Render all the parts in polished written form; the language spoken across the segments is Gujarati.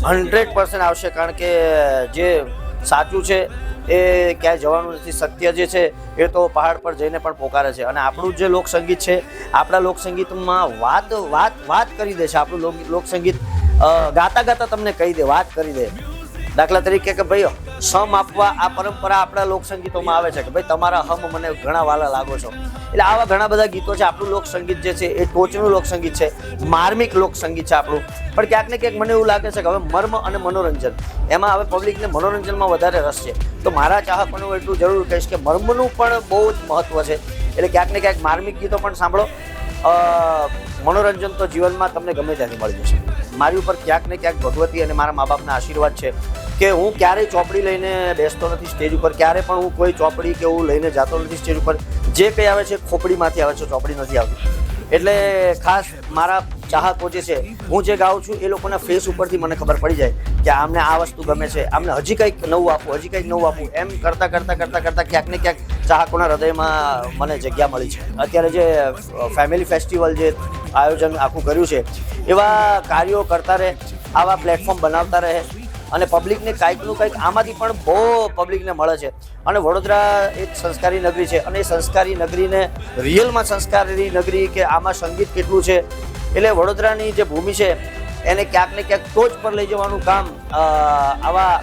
100% આવશે, કારણ કે જે સાચું છે એ ક્યાંય જવાનું નથી. સત્ય જે છે એ તો પહાડ પર જઈને પણ પોકારે છે. અને આપણું જે લોકસંગીત છે, આપણા લોકસંગીતમાં વાત કરી દે છે. આપણું લોકસંગીત ગાતા ગાતા તમને કહી દે, વાત કરી દે. દાખલા તરીકે કે ભાઈ સમ આપવા, આ પરંપરા આપણા લોકસંગીતોમાં આવે છે કે ભાઈ તમારા હમ મને ઘણા વાલા લાગો છો. એટલે આવા ઘણા બધા ગીતો છે. આપણું લોકસંગીત જે છે એ ટોચનું લોકસંગીત છે, માર્મિક લોકસંગીત છે આપણું. પણ ક્યાંક ને ક્યાંક મને એવું લાગે છે કે હવે મર્મ અને મનોરંજન, એમાં હવે પબ્લિકને મનોરંજનમાં વધારે રસ છે. તો મારા ચાહકોને હું એટલું જરૂર કહીશ કે મર્મનું પણ બહુ જ મહત્વ છે. એટલે ક્યાંક ને ક્યાંક માર્મિક ગીતો પણ સાંભળો. મનોરંજન તો જીવનમાં તમને ગમે ત્યાંથી મળી જશે. મારી ઉપર ક્યાંક ને ક્યાંક ભગવતી અને મારા મા બાપના આશીર્વાદ છે કે હું ક્યારેય ચોપડી લઈને બેસતો નથી સ્ટેજ ઉપર. ક્યારે પણ હું કોઈ ચોપડી કે એવું લઈને જતો નથી સ્ટેજ ઉપર. જે કંઈ આવે છે ખોપડીમાંથી આવે છે, ચોપડી નથી આવતી. એટલે ખાસ મારા ચાહકો જે છે, હું જે ગાઉં છું એ લોકોના ફેસ ઉપરથી મને ખબર પડી જાય કે આમને આ વસ્તુ ગમે છે, આમને હજી કંઈક નવું આપવું, હજી કંઈક નવું આપવું. એમ કરતાં ક્યાંક ને ક્યાંક ચાહકોના હૃદયમાં મને જગ્યા મળી છે. અત્યારે જે ફેમિલી ફેસ્ટિવલ જે આયોજન આખું કર્યું છે, એવા કાર્યો કરતા રહે, આવા પ્લેટફોર્મ બનાવતા રહે અને પબ્લિકને કાંઈકનું કંઈક આમાંથી પણ બહુ પબ્લિકને મળે છે. અને વડોદરા એક સંસ્કારી નગરી છે અને એ સંસ્કારી નગરીને રિયલમાં સંસ્કારી નગરી કે આમાં સંગીત કેટલું છે, એટલે વડોદરાની જે ભૂમિ છે એને ક્યાંક ને ક્યાંક ટોચ પર લઈ જવાનું કામ આવા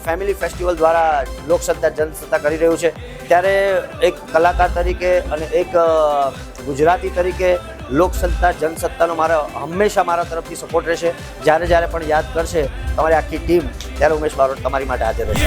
ફેમિલી ફેસ્ટિવલ દ્વારા લોકસત્તા જનસત્તા કરી રહ્યું છે. ત્યારે એક કલાકાર તરીકે અને એક ગુજરાતી તરીકે લોકસત્તા જનસત્તાનો હંમેશા મારા તરફથી સપોર્ટ રહેશે. જ્યારે પણ યાદ કરશે તમારી આખી ટીમ, ત્યારે ઉમેશ બારોટ તમારી માટે હાજર રહેશે.